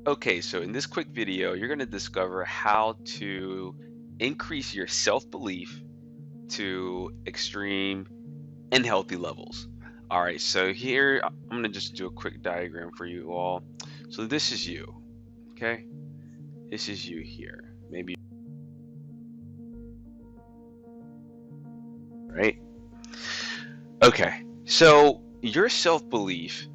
Okay, so in this quick video, you're going to discover how to increase your self-belief to extreme and healthy levels. All right, so here I'm going to just do a quick diagram for you all. So this is you, okay? This is you here. Maybe, right? Okay, so your self-belief,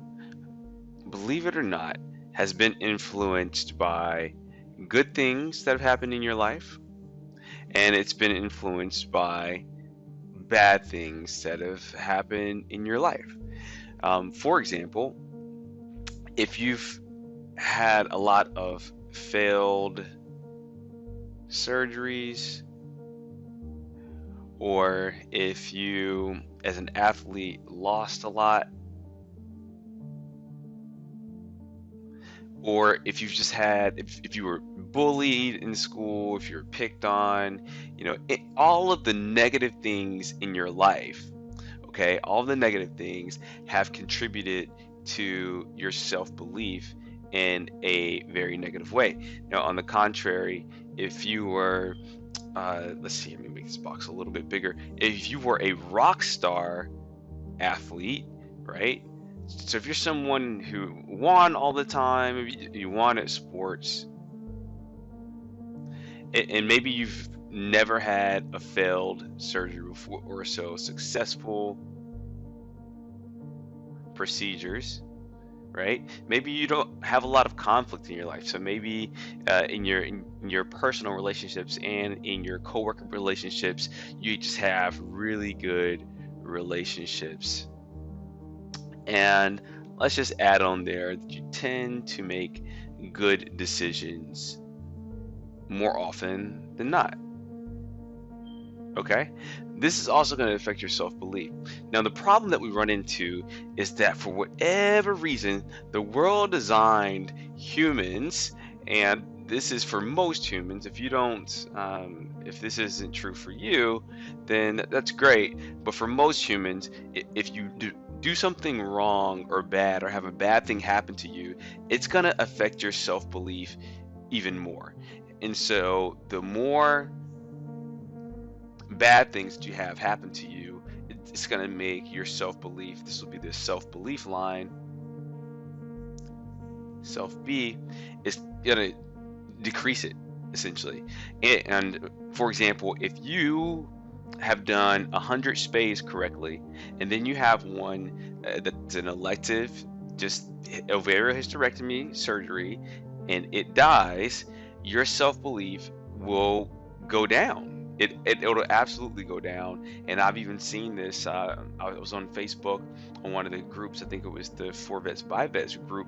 believe it or not, has been influenced by good things that have happened in your life, and it's been influenced by bad things that have happened in your life. For example, if you've had a lot of failed surgeries, or if you, as an athlete, lost a lot, or if you've just had, if you were bullied in school, if you were picked on, all of the negative things in your life, okay, all of the negative things have contributed to your self-belief in a very negative way. Now, on the contrary, if you were, let's see, let me make this box a little bit bigger. If you were a rock star athlete, right? So if you're someone who won all the time, if you won at sports, and maybe you've never had a failed surgery before or so successful procedures, right? Maybe you don't have a lot of conflict in your life, so maybe in your personal relationships and in your coworker relationships, you just have really good relationships. And let's just add on there that you tend to make good decisions more often than not. Okay, this is also going to affect your self-belief. Now, the problem that we run into is that for whatever reason, the world designed humans, and this is for most humans. If you don't, if this isn't true for you, then that's great. But for most humans, if you do something wrong or bad or have a bad thing happen to you, it's going to affect your self-belief even more. And so the more bad things that you have happen to you, it's going to make your self-belief, this will be the self-belief line, self-B, is going to decrease it, essentially. And for example, if you have done 100 spays correctly, and then you have one that's an elective, just ovarian hysterectomy surgery, and it dies, your self-belief will go down. It'll absolutely go down. And I've even seen this. I was on Facebook on one of the groups. I think it was the 4 Vets by Vets group,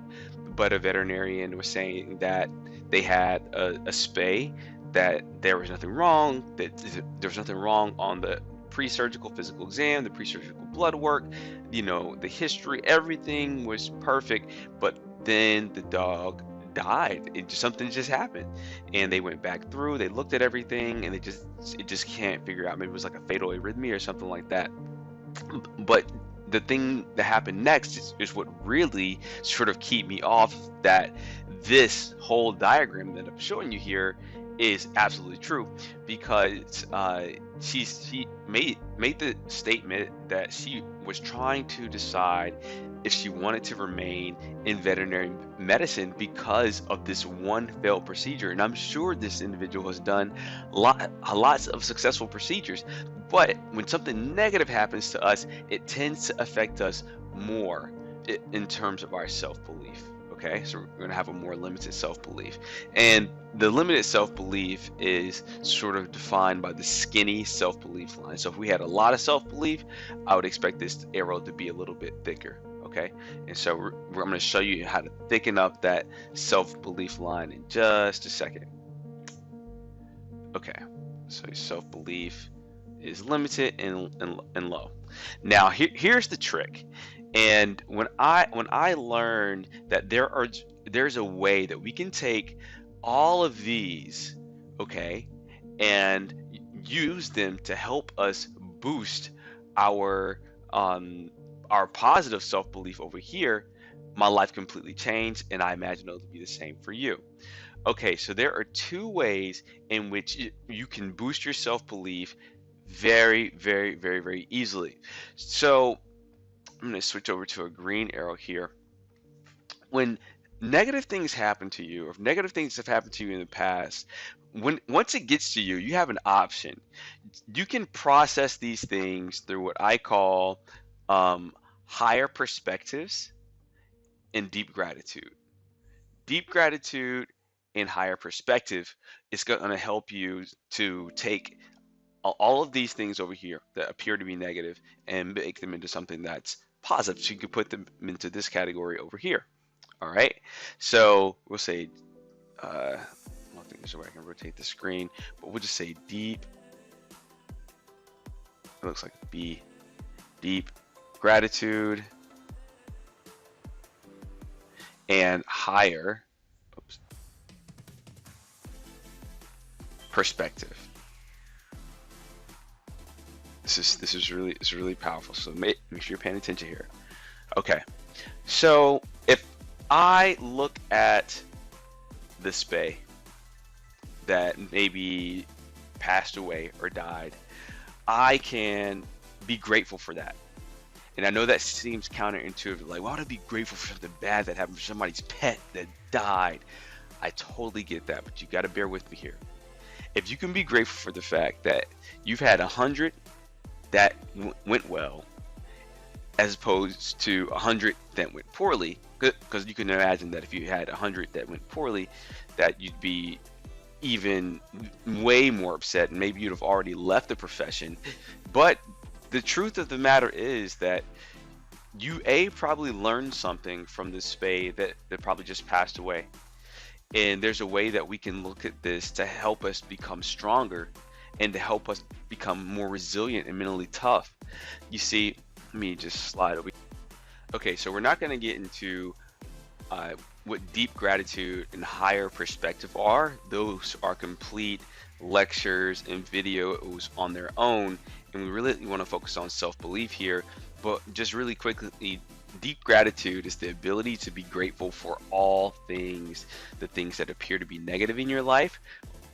but a veterinarian was saying that they had a spay, that there was nothing wrong, that there was nothing wrong on the pre-surgical physical exam, the pre-surgical blood work, the history, everything was perfect, but then the dog died. Something just happened, and they went back through, they looked at everything, and it just can't figure out. Maybe it was like a fatal arrhythmia or something like that. But the thing that happened next is what really sort of keep me off that this whole diagram that I'm showing you here is absolutely true, because she made the statement that she was trying to decide if she wanted to remain in veterinary medicine because of this one failed procedure. And I'm sure this individual has done lots of successful procedures, but when something negative happens to us, it tends to affect us more in terms of our self-belief. Okay, so we're going to have a more limited self-belief. And the limited self-belief is sort of defined by the skinny self-belief line. So if we had a lot of self-belief, I would expect this arrow to be a little bit thicker. Okay, and so I'm going to show you how to thicken up that self-belief line in just a second. Okay, so self-belief is limited and low. Now here's the trick. And when I learned that there's a way that we can take all of these, okay, and use them to help us boost our um our positive self-belief over here, my life completely changed, and I imagine it'll be the same for you. Okay, so there are two ways in which you can boost your self-belief very, very, very, very easily. So I'm going to switch over to a green arrow here. When negative things happen to you, or if negative things have happened to you in the past, once it gets to you, you have an option. You can process these things through what I call um, higher perspectives and deep gratitude. Deep gratitude and higher perspective is going to help you to take all of these things over here that appear to be negative and make them into something that's positive. So you could put them into this category over here. All right. So we'll say, I don't think there's a way I can rotate the screen, but we'll just say deep. It looks like B, deep gratitude and higher, oops, perspective. This is really powerful. So make sure you're paying attention here. Okay. So if I look at this bay that maybe passed away or died, I can be grateful for that. And I know that seems counterintuitive, like, why would I be grateful for something bad that happened for somebody's pet that died? I totally get that, but you got to bear with me here. If you can be grateful for the fact that you've had 100 that went well, as opposed to 100 that went poorly, because you can imagine that if you had 100 that went poorly, that you'd be even way more upset, and maybe you'd have already left the profession. But the truth of the matter is that you probably learned something from this spade that probably just passed away. And there's a way that we can look at this to help us become stronger and to help us become more resilient and mentally tough. You see, let me just slide over. Okay, so we're not going to get into what deep gratitude and higher perspective are. Those are complete lectures and videos on their own, and we really want to focus on self-belief here. But just really quickly, deep gratitude is the ability to be grateful for all things, the things that appear to be negative in your life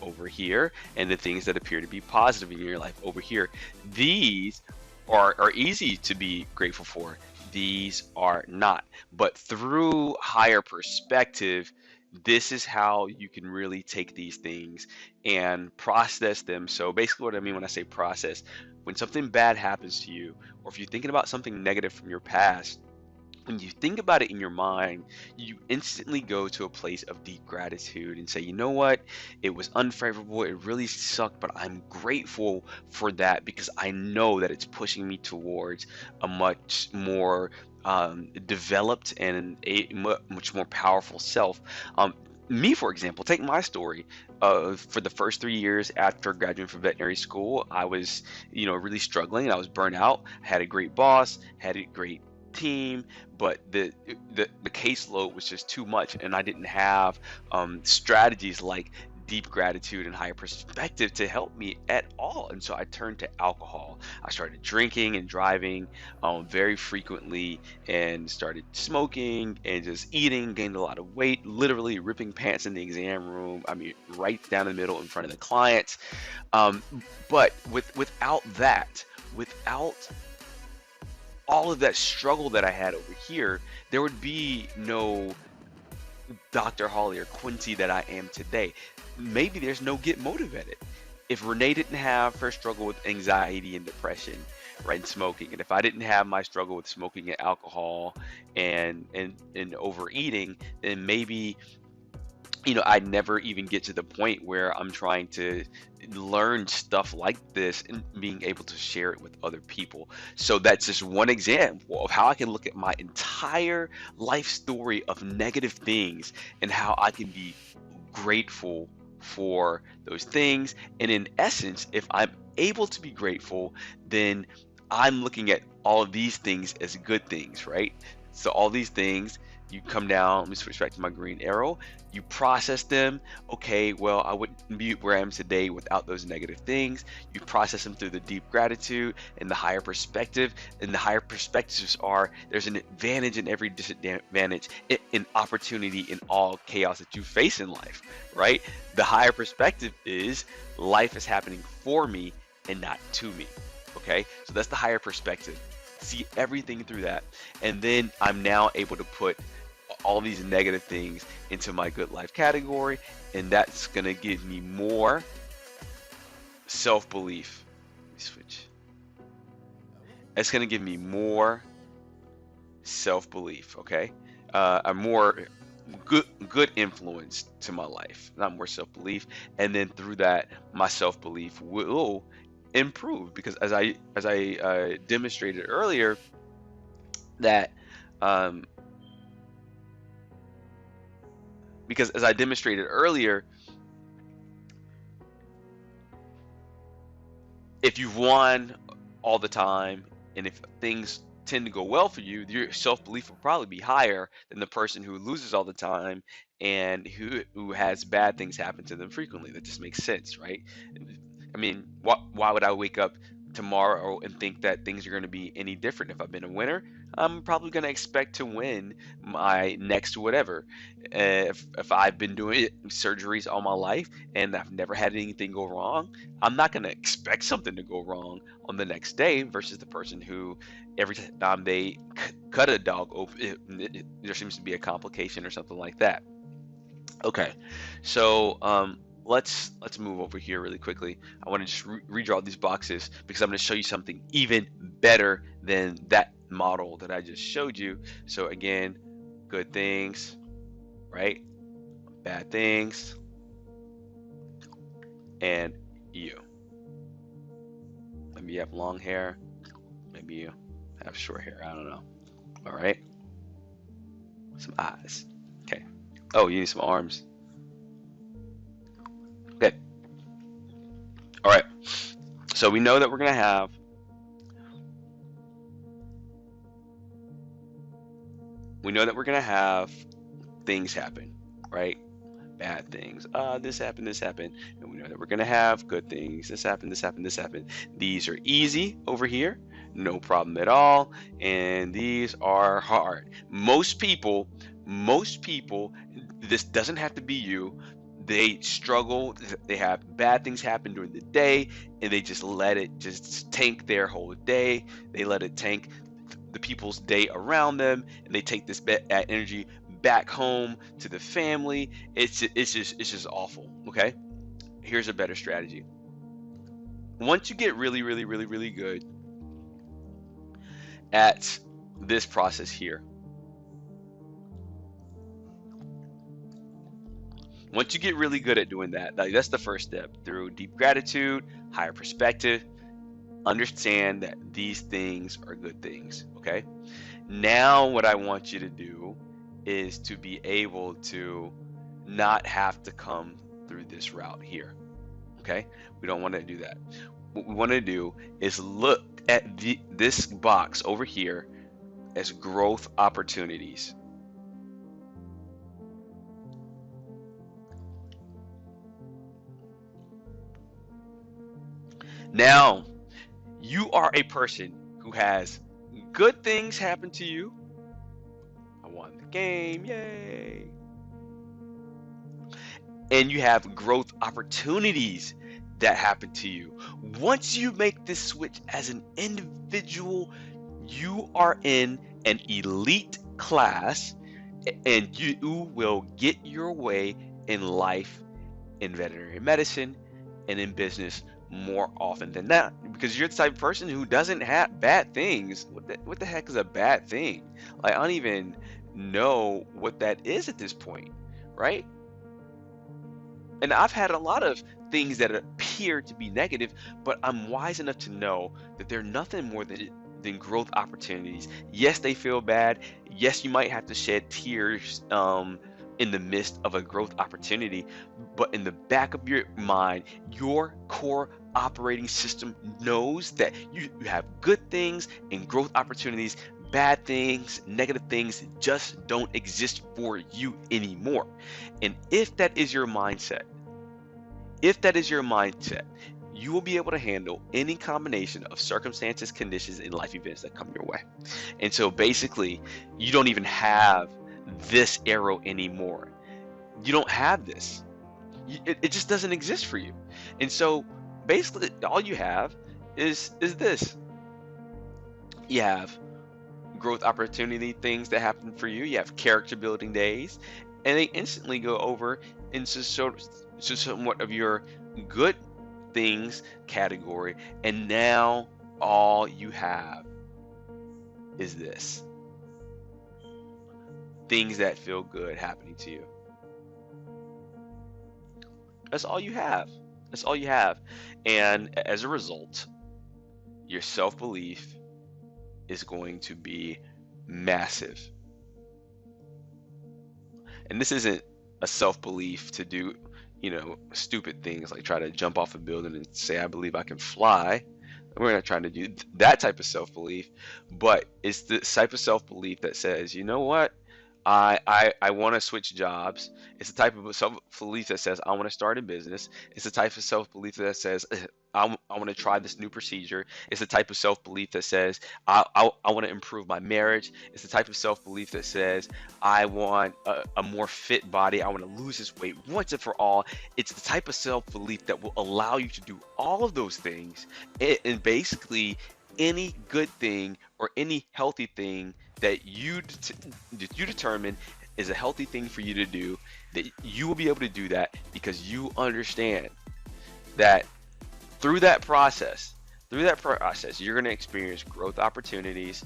over here, and the things that appear to be positive in your life over here. These are easy to be grateful for. These are not. But through higher perspective, this is how you can really take these things and process them. So basically what I mean when I say process, when something bad happens to you, or if you're thinking about something negative from your past, when you think about it in your mind, you instantly go to a place of deep gratitude and say, you know what, it was unfavorable, it really sucked, but I'm grateful for that because I know that it's pushing me towards a much more developed and a much more powerful self. Me, for example, take my story. For the first 3 years after graduating from veterinary school, I was, really struggling. I was burnt out. I had a great boss, had a great team, but the caseload was just too much, and I didn't have strategies like deep gratitude and higher perspective to help me at all. And so I turned to alcohol. I started drinking and driving very frequently, and started smoking and just eating, gained a lot of weight, literally ripping pants in the exam room. I mean, right down the middle in front of the clients. But without all of that struggle that I had over here, there would be no Dr. Hawley or Quincy that I am today. Maybe there's no Get MotiVETed. If Renee didn't have her struggle with anxiety and depression, right, and smoking, and if I didn't have my struggle with smoking and alcohol and overeating, then maybe I'd never even get to the point where I'm trying to learn stuff like this and being able to share it with other people. So that's just one example of how I can look at my entire life story of negative things and how I can be grateful for those things. And in essence, if I'm able to be grateful, then I'm looking at all of these things as good things, right? So all these things You come down, let me switch back to my green arrow. You process them. Okay, well, I wouldn't be where I am today without those negative things. You process them through the deep gratitude and the higher perspective. And the higher perspectives are there's an advantage in every disadvantage, an opportunity in all chaos that you face in life, right? The higher perspective is life is happening for me and not to me. Okay, so that's the higher perspective. See everything through that, and then I'm now able to put all these negative things into my good life category, and that's gonna give me more self-belief. Let me switch. That's gonna give me more self-belief. Okay, a more good influence to my life, not more self-belief, and then through that, my self-belief will improve because as I demonstrated earlier that um, because as I demonstrated earlier, if you've won all the time and if things tend to go well for you, your self-belief will probably be higher than the person who loses all the time and who has bad things happen to them frequently. That just makes sense, right? I mean, why would I wake up tomorrow and think that things are going to be any different? If I've been a winner, I'm probably going to expect to win my next whatever. If I've been doing surgeries all my life and I've never had anything go wrong, I'm not going to expect something to go wrong on the next day versus the person who every time they cut a dog open, there seems to be a complication or something like that. Okay, so let's move over here really quickly. I want to just redraw these boxes because I'm going to show you something even better than that model that I just showed you. So again, good things, right? Bad things, and you. Maybe you have long hair, maybe you have short hair. I don't know. All right, some eyes. Okay. Oh, you need some arms. Okay. All right. So we know that we're gonna have things happen, right? Bad things. This happened, and we know that we're gonna have good things. This happened, this happened, this happened. These are easy over here, no problem at all, and these are hard. Most people, this doesn't have to be you. They struggle. They have bad things happen during the day, and they just let it just tank their whole day. They let it tank the people's day around them, and they take this bad energy back home to the family. It's just awful. Okay, here's a better strategy. Once you get really really really really good at this process here, once you get really good at doing that, like that's the first step. Through deep gratitude, higher perspective, understand that these things are good things. Okay, now what I want you to do is to be able to not have to come through this route here. Okay, we don't want to do that. What we want to do is look at this box over here as growth opportunities. Now, you are a person who has good things happen to you. I won the game, yay. And you have growth opportunities that happen to you. Once you make this switch as an individual, you are in an elite class and you will get your way in life, in veterinary medicine, and in business more often than not, because you're the type of person who doesn't have bad things. What the heck is a bad thing? Like, I don't even know what that is at this point, right? And I've had a lot of things that appear to be negative, but I'm wise enough to know that they're nothing more than growth opportunities. Yes, they feel bad. Yes, you might have to shed tears in the midst of a growth opportunity, but in the back of your mind, your core operating system knows that you have good things and growth opportunities bad things, negative things just don't exist for you anymore. And if that is your mindset, you will be able to handle any combination of circumstances, conditions, and life events that come your way. And so basically, you don't even have this arrow anymore. You don't have this. It just doesn't exist for you. And so basically, all you have is this. You have growth opportunity things that happen for you. You have character building days, and they instantly go over into somewhat of your good things category. And now all you have is this: things that feel good happening to you. That's all you have. That's all you have. And as a result, your self-belief is going to be massive. And this isn't a self-belief to do, stupid things like try to jump off a building and say, I believe I can fly. We're not trying to do that type of self-belief, but it's the type of self-belief that says, you know what? I want to switch jobs. It's the type of self-belief that says I want to start a business. It's the type of self-belief that says I want to try this new procedure. It's the type of self-belief that says I want to improve my marriage. It's the type of self-belief that says I want a more fit body. I want to lose this weight once and for all. It's the type of self-belief that will allow you to do all of those things, and basically any good thing or any healthy thing that you determine is a healthy thing for you to do, that you will be able to do that because you understand that through that process, you're going to experience growth opportunities,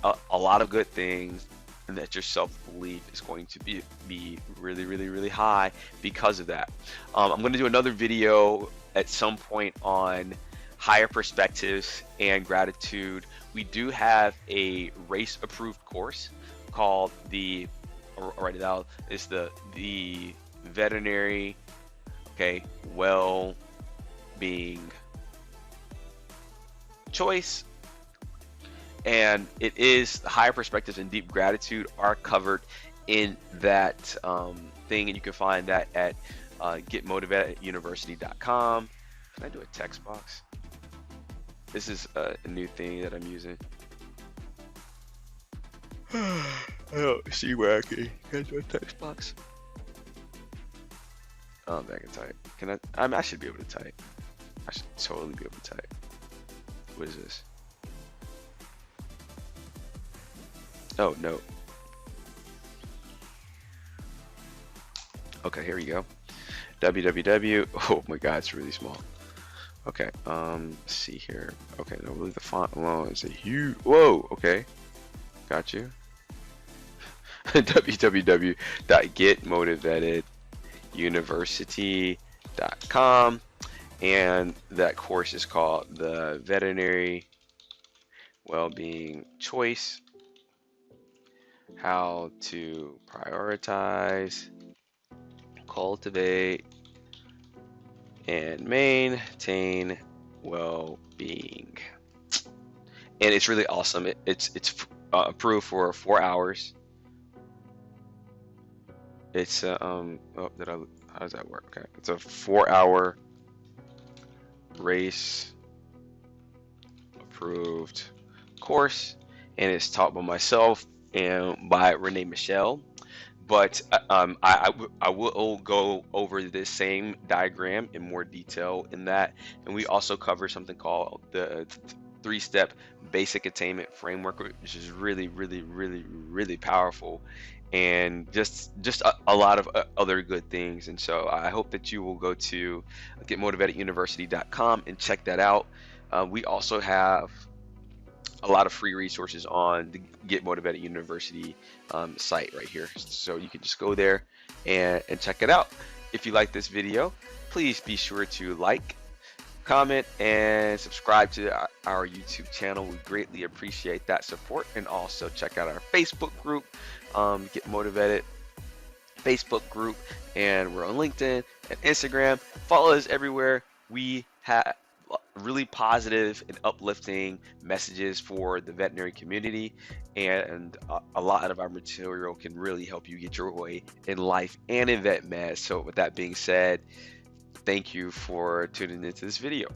a lot of good things, and that your self-belief is going to be really, really, really high because of that. I'm going to do another video at some point on higher perspectives and gratitude. We do have a race approved course called it's the veterinary well-being choice, and it is higher perspectives and deep gratitude are covered in that thing, and you can find that at getmotiveteduniversity.com. Can I do a text box? This is a new thing that I'm using. I don't see where I can do a text box. Oh, I can type. Can I? I should be able to type. I should totally be able to type. What is this? Oh, no. Okay, here we go. www. Oh my God, it's really small. Okay, let's see here. Okay, no, leave the font alone. It's a huge. Whoa. Okay, got you. www.getmotiveteduniversity.com, and that course is called the Veterinary Wellbeing Choice: How to Prioritize, Cultivate, and maintain well-being. And it's really awesome. It's approved for 4 hours. It's how does that work? Okay, it's a 4-hour race approved course, and it's taught by myself and by Renee Machel. But I will go over this same diagram in more detail in that, and we also cover something called the 3-step basic attainment framework, which is really, really, really, really powerful, and just a lot of other good things. And so I hope that you will go to getmotiveteduniversity.com and check that out. We also have a lot of free resources on the Get Motivated University site right here, so you can just go there and check it out. If you like this video, please be sure to like, comment, and subscribe to our YouTube channel. We greatly appreciate that support. And also check out our Facebook group, Get Motivated Facebook group, and we're on LinkedIn and Instagram. Follow us everywhere. We have really positive and uplifting messages for the veterinary community, and a lot of our material can really help you get your way in life and in vet med. So with that being said, thank you for tuning into this video.